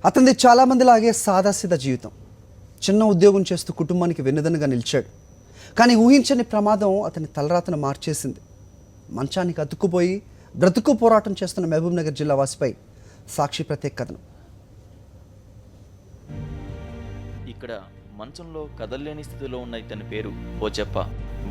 అతనిది చాలామందిలాగే సాదాసీదా జీవితం. చిన్న ఉద్యోగం చేస్తూ కుటుంబానికి వెన్నుదన్నుగా నిలిచాడు. కానీ ఊహించని ప్రమాదం అతని తలరాతను మార్చేసింది. మంచానికి అతుక్కుపోయి బ్రతుకు పోరాటం చేస్తున్న మహబూబ్నగర్ జిల్లా వాసిపై సాక్షి ప్రత్యేక కథనం. ఇక్కడ మంచంలో కదల్లేని స్థితిలో ఉన్న ఇతని పేరు పోచెప్ప.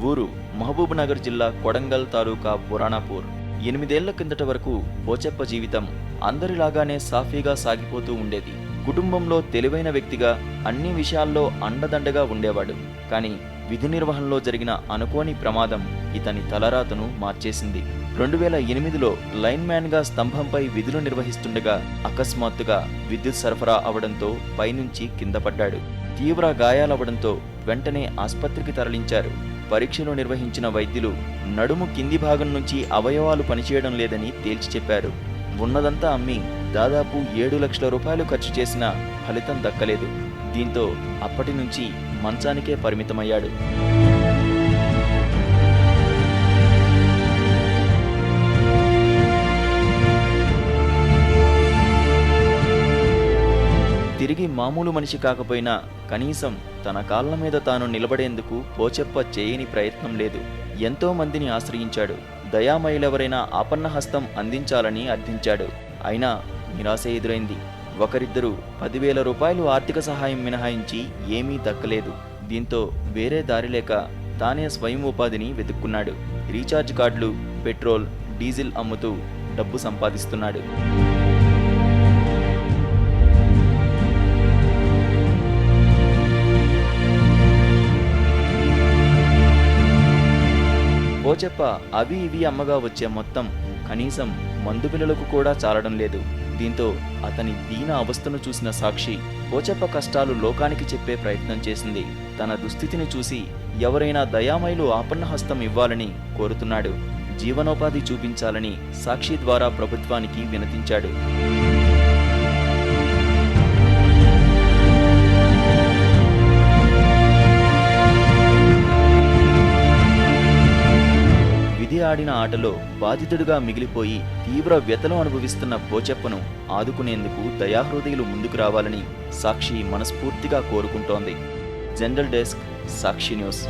ఊరు మహబూబ్నగర్ జిల్లా కొడంగల్ తాలూకా పురాణాపూర్. 8 ఏళ్ల కిందట వరకు పోచెప్ప జీవితం అందరిలాగానే సాఫీగా సాగిపోతూ ఉండేది. కుటుంబంలో తెలివైన వ్యక్తిగా అన్ని విషయాల్లో అండదండగా ఉండేవాడు. కానీ విధి నిర్వహణలో జరిగిన అనుకోని ప్రమాదం ఇతని తలరాతను మార్చేసింది. 2008లో లైన్ మ్యాన్ గా స్తంభంపై విధులు నిర్వహిస్తుండగా అకస్మాత్తుగా విద్యుత్ సరఫరా అవడంతో పైనుంచి కింద పడ్డాడు. తీవ్ర గాయాలవడంతో వెంటనే ఆస్పత్రికి తరలించారు. పరీక్షలు నిర్వహించిన వైద్యులు నడుము కింది భాగం నుంచి అవయవాలు పనిచేయడం లేదని తేల్చి చెప్పారు. ఉన్నదంతా అమ్మి దాదాపు 7 లక్షల రూపాయలు ఖర్చు చేసినా ఫలితం దక్కలేదు. దీంతో అప్పటి నుంచి మంచానికే పరిమితమయ్యాడు. తిరిగి మామూలు మనిషి కాకపోయినా కనీసం తన కాళ్ళ మీద తాను నిలబడేందుకు పోచెప్ప చేయని ప్రయత్నం లేదు. ఎంతో మందిని ఆశ్రయించాడు. దయామయులెవరైనా ఆపన్నహస్తం అందించాలని అర్థించాడు. అయినా నిరాశ ఎదురైంది. ఒకరిద్దరు 10,000 రూపాయలు ఆర్థిక సహాయం మినహాయించి ఏమీ దక్కలేదు. దీంతో వేరే దారి లేక తానే స్వయం ఉపాధిని వెతుక్కున్నాడు. రీఛార్జ్ కార్డులు, పెట్రోల్, డీజిల్ అమ్ముతూ డబ్బు సంపాదిస్తున్నాడు. పోచెప్ప అవి ఇవి అమ్మగా వచ్చే మొత్తం కనీసం మందు పిల్లలకు కూడా చాలడం లేదు. దీంతో అతని దీన అవస్థను చూసిన సాక్షి పోచెప్ప కష్టాలు లోకానికి చెప్పే ప్రయత్నం చేసింది. తన దుస్థితిని చూసి ఎవరైనా దయామయులు ఆపన్నహస్తం ఇవ్వాలని కోరుతున్నాడు. జీవనోపాధి చూపించాలని సాక్షి ద్వారా ప్రభుత్వానికి వినతించాడు. విధి ఆడిన ఆటలో బాధితుడిగా మిగిలిపోయి తీవ్ర వ్యతను అనుభవిస్తున్న పోచెప్పను ఆదుకునేందుకు దయాహృదయులు ముందుకు రావాలని సాక్షి మనస్ఫూర్తిగా కోరుకుంటోంది. జనరల్ డెస్క్, సాక్షి న్యూస్.